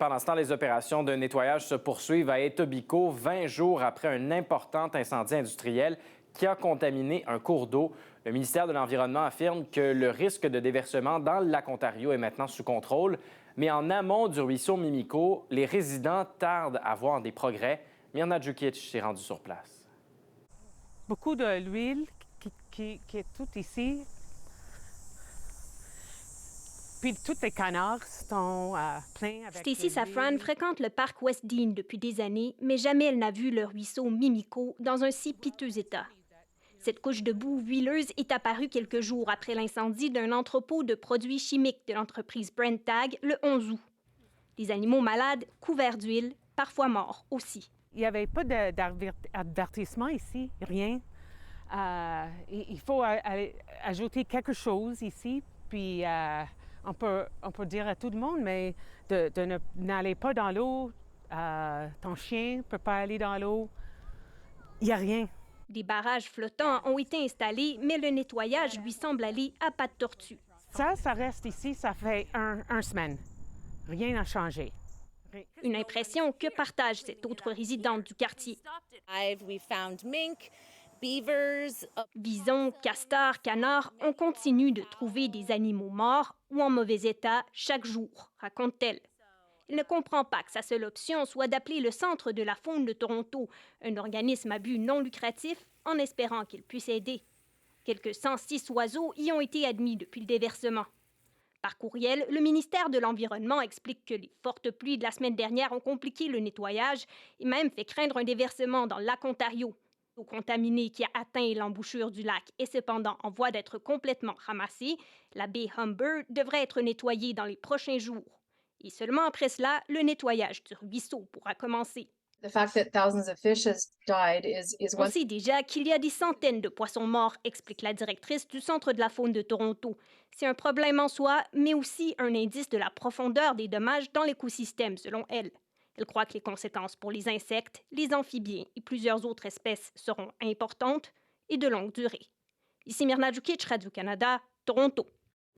Pendant ce temps, les opérations de nettoyage se poursuivent à Etobicoke, 20 jours après un important incendie industriel qui a contaminé un cours d'eau. Le ministère de l'Environnement affirme que le risque de déversement dans le lac Ontario est maintenant sous contrôle. Mais en amont du ruisseau Mimico, les résidents tardent à voir des progrès. Mirna Djukic s'est rendue sur place. Beaucoup de l'huile qui est toute ici. Puis tous les canards sont pleins avec Stacy de Safran l'huile. fréquente le parc West Dean depuis des années, mais jamais elle n'a vu le ruisseau Mimico dans un si piteux état. Cette couche de boue huileuse est apparue quelques jours après l'incendie d'un entrepôt de produits chimiques de l'entreprise Brenntag le 11 août. Des animaux malades, couverts d'huile, parfois morts aussi. Il n'y avait pas d'avertissement ici, rien. Il faut ajouter quelque chose ici, puis on peut dire à tout le monde, mais n'allez pas dans l'eau, ton chien ne peut pas aller dans l'eau. Il n'y a rien. Des barrages flottants ont été installés, mais le nettoyage lui semble aller à pas de tortue. Ça reste ici, ça fait une semaine. Rien n'a changé. Une impression que partage cette autre résidente du quartier. Bisons, castors, canards, on continue de trouver des animaux morts ou en mauvais état chaque jour, raconte-t-elle. Elle ne comprend pas que sa seule option soit d'appeler le Centre de la faune de Toronto, un organisme à but non lucratif, en espérant qu'il puisse aider. Quelques 106 oiseaux y ont été admis depuis le déversement. Par courriel, le ministère de l'Environnement explique que les fortes pluies de la semaine dernière ont compliqué le nettoyage et même fait craindre un déversement dans le lac Ontario. L'eau contaminée qui a atteint l'embouchure du lac est cependant en voie d'être complètement ramassée. La baie Humber devrait être nettoyée dans les prochains jours. Et seulement après cela, le nettoyage du ruisseau pourra commencer. On sait déjà qu'il y a des centaines de poissons morts, explique la directrice du Centre de la faune de Toronto. C'est un problème en soi, mais aussi un indice de la profondeur des dommages dans l'écosystème, selon elle. Elle croit que les conséquences pour les insectes, les amphibiens et plusieurs autres espèces seront importantes et de longue durée. Ici Mirna Djukic, Radio-Canada, Toronto.